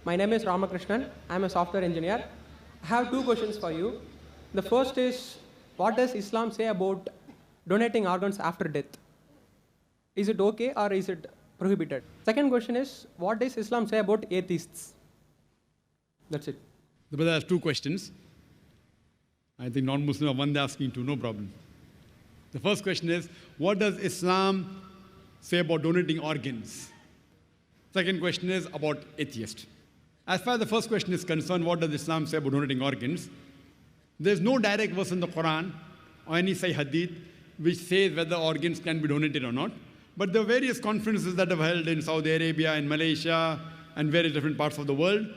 My name is Ramakrishnan. I am a software engineer. I have two questions for you. The first is, what does Islam say about donating organs after death? Is it okay or is it prohibited? Second question is, what does Islam say about atheists? That's it. The brother has two questions. I think non-Muslim are one they're asking two, no problem. The first question is, what does Islam say about donating organs? Second question is about atheists. As far as the first question is concerned, what does Islam say about donating organs? There's no direct verse in the Quran or any Sahih Hadith which says whether organs can be donated or not. But there are various conferences that have held in Saudi Arabia, in Malaysia, and various different parts of the world.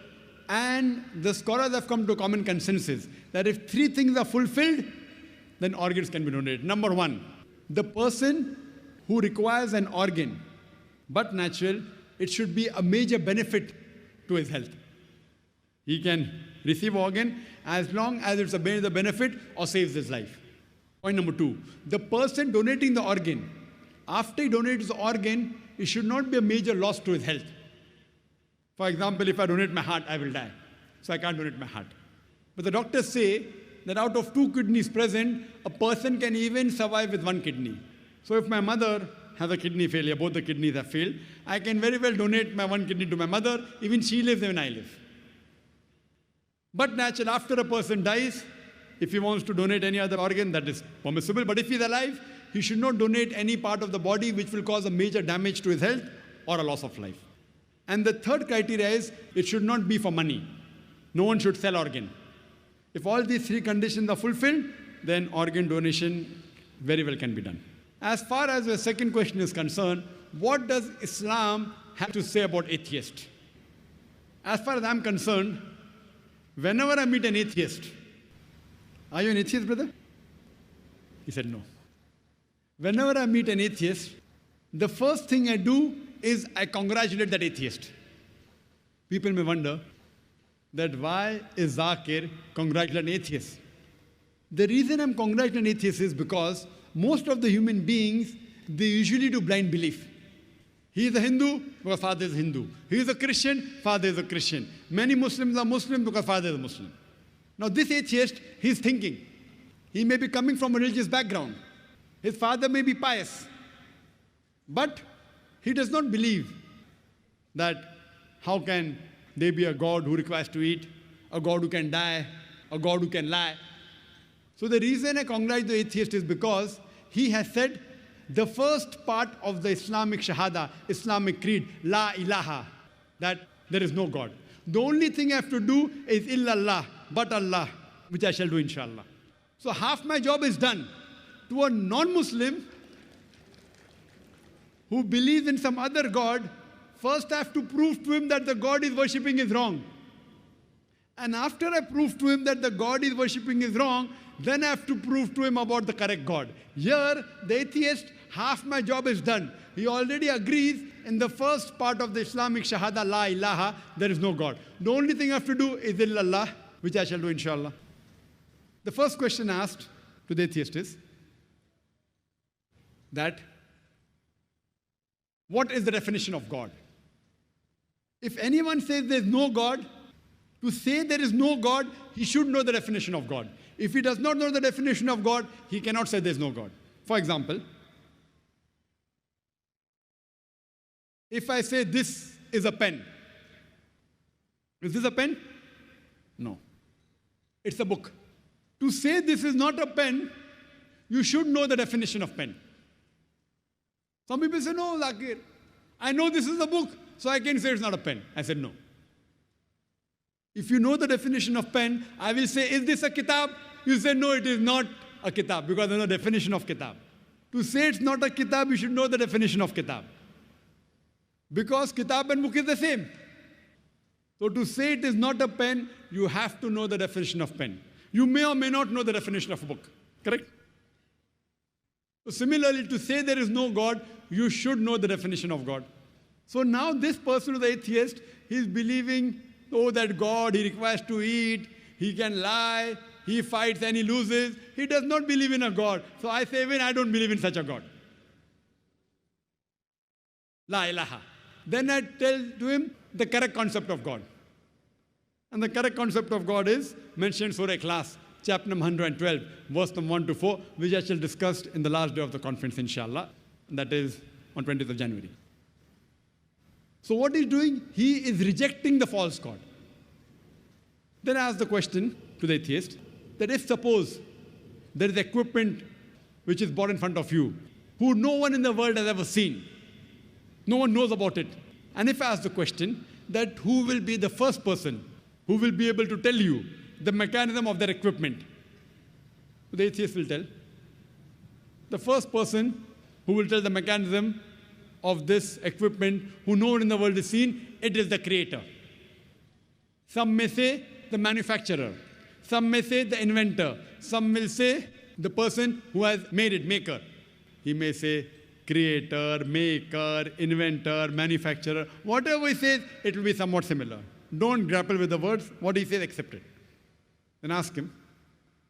And the scholars have come to a common consensus that if three things are fulfilled, then organs can be donated. Number one, the person who requires an organ, but natural, it should be a major benefit to his health. He can receive organ as long as it's a major benefit or saves his life. Point number two, the person donating the organ, after he donates the organ, it should not be a major loss to his health. For example, if I donate my heart, I will die. So I can't donate my heart. But the doctors say that out of 2 kidneys present, a person can even survive with 1 kidney. So if my mother has a kidney failure, both the kidneys have failed, I can very well donate my 1 kidney to my mother, even she lives, even I live. But naturally, after a person dies, if he wants to donate any other organ, that is permissible. But if he's alive, he should not donate any part of the body which will cause a major damage to his health or a loss of life. And the third criteria is, it should not be for money. No one should sell organ. If all these 3 conditions are fulfilled, then organ donation very well can be done. As far as the second question is concerned, what does Islam have to say about atheists? As far as I'm concerned, whenever I meet an atheist, are you an atheist, brother? He said no. Whenever I meet an atheist, the first thing I do is I congratulate that atheist. People may wonder that why is Zakir congratulating atheists? The reason I'm congratulating atheists is because most of the human beings, they usually do blind belief. He is a Hindu because father is Hindu. He is a Christian, father is a Christian. Many Muslims are Muslim because father is a Muslim. Now this atheist, he's thinking. He may be coming from a religious background. His father may be pious. But he does not believe that how can there be a God who requires to eat, a God who can die, a God who can lie. So the reason I congratulate the atheist is because he has said the first part of the Islamic Shahada, Islamic creed, La ilaha, that there is no God. The only thing I have to do is illallah, but Allah, which I shall do inshallah. So half my job is done. To a non-Muslim who believes in some other God, first I have to prove to him that the God he's worshipping is wrong. And after I prove to him that the God he's worshipping is wrong, then I have to prove to him about the correct God. Here, the atheist, half my job is done. He already agrees in the first part of the Islamic Shahada, La ilaha, there is no God. The only thing I have to do is illallah, which I shall do inshallah. The first question asked to the atheist is that, what is the definition of God? If anyone says there is no God, to say there is no God, he should know the definition of God. If he does not know the definition of God, he cannot say there is no God. For example, if I say this is a pen, is this a pen? No. It's a book. To say this is not a pen, you should know the definition of pen. Some people say, no, Zakir, I know this is a book, so I can say it's not a pen. I said, no. If you know the definition of pen, I will say, is this a kitab? You say, no, it is not a kitab, because there's no definition of kitab. To say it's not a kitab, you should know the definition of kitab. Because kitab and book is the same. So to say it is not a pen, you have to know the definition of pen. You may or may not know the definition of a book. Correct? So similarly, to say there is no God, you should know the definition of God. So now this person who is the atheist, he is believing, oh, that God, he requires to eat, he can lie, he fights and he loses. He does not believe in a God. So I say, even I don't believe in such a God. La ilaha. Then I tell to him the correct concept of God. And the correct concept of God is mentioned in Surah Ikhlas, chapter number 112, verse number 1 to 4, which I shall discuss in the last day of the conference, inshallah. That is on 20th of January. So what he's doing, he is rejecting the false God. Then I ask the question to the atheist, that if suppose there is equipment which is brought in front of you, who no one in the world has ever seen, no one knows about it. And if I ask the question, that who will be the first person who will be able to tell you the mechanism of that equipment? The atheist will tell. The first person who will tell the mechanism of this equipment, who no one in the world has seen, it is the creator. Some may say the manufacturer. Some may say the inventor. Some will say the person who has made it, maker. He may say creator, maker, inventor, manufacturer. Whatever he says, it will be somewhat similar. Don't grapple with the words. What he says, accept it. Then ask him.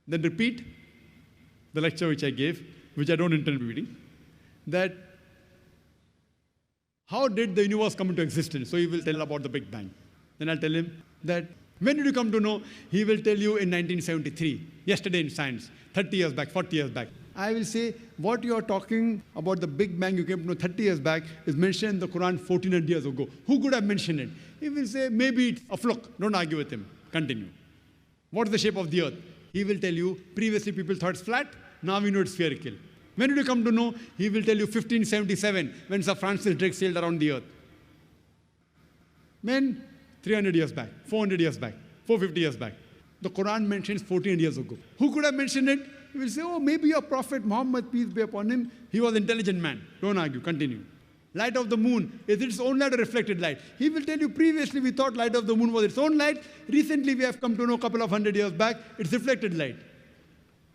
Then repeat the lecture which I gave, which I don't intend repeating, that how did the universe come into existence? So he will tell about the Big Bang. Then I'll tell him that when did you come to know? He will tell you in 1973, yesterday in science, 30 years back, 40 years back. I will say, what you are talking about the Big Bang you came to know 30 years back is mentioned in the Quran 1400 years ago. Who could have mentioned it? He will say, maybe it's a fluke. Don't argue with him. Continue. What is the shape of the earth? He will tell you, previously people thought it's flat, now we know it's spherical. When did you come to know? He will tell you 1577, when Sir Francis Drake sailed around the earth. When? 300 years back, 400 years back, 450 years back. The Quran mentions 1400 years ago. Who could have mentioned it? He will say, oh, maybe your prophet Muhammad, peace be upon him, he was an intelligent man. Don't argue, continue. Light of the moon, is it its own light or reflected light? He will tell you, previously we thought light of the moon was its own light. Recently we have come to know a couple of 100 years back, it's reflected light.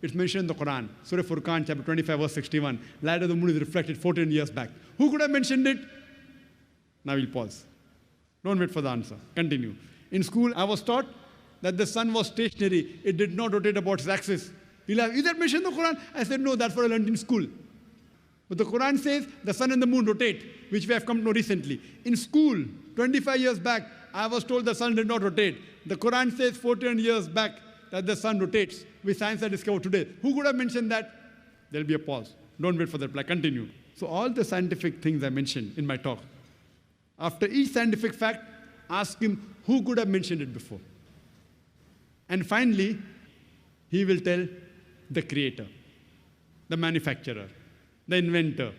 It's mentioned in the Quran, Surah Furqan, chapter 25, verse 61. Light of the moon is reflected 14 years back. Who could have mentioned it? Now we'll pause. Don't wait for the answer. Continue. In school, I was taught that the sun was stationary. It did not rotate about its axis. You'll have, is that mentioned in the Quran? I said, no, that's what I learned in school. But the Quran says the sun and the moon rotate, which we have come to know recently. In school, 25 years back, I was told the sun did not rotate. The Quran says 14 years back that the sun rotates, which science has discovered today. Who could have mentioned that? There'll be a pause. Don't wait for the reply. Continue. So all the scientific things I mentioned in my talk, after each scientific fact, ask him who could have mentioned it before. And finally, he will tell the creator, the manufacturer, the inventor,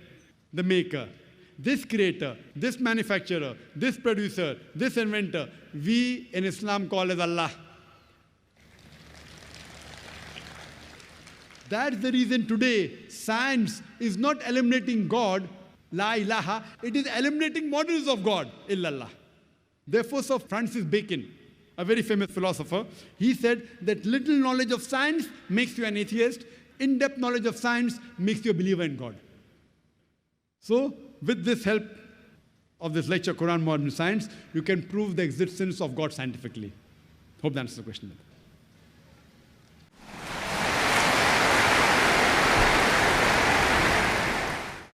the maker. This creator, this manufacturer, this producer, this inventor, we in Islam call as Allah. That's the reason today science is not eliminating God, La ilaha, it is eliminating models of God, illallah. Therefore, Sir Francis Bacon, a very famous philosopher, he said that little knowledge of science makes you an atheist, in-depth knowledge of science makes you a believer in God. So, with this help of this lecture, Quran Modern Science, you can prove the existence of God scientifically. Hope that answers the question.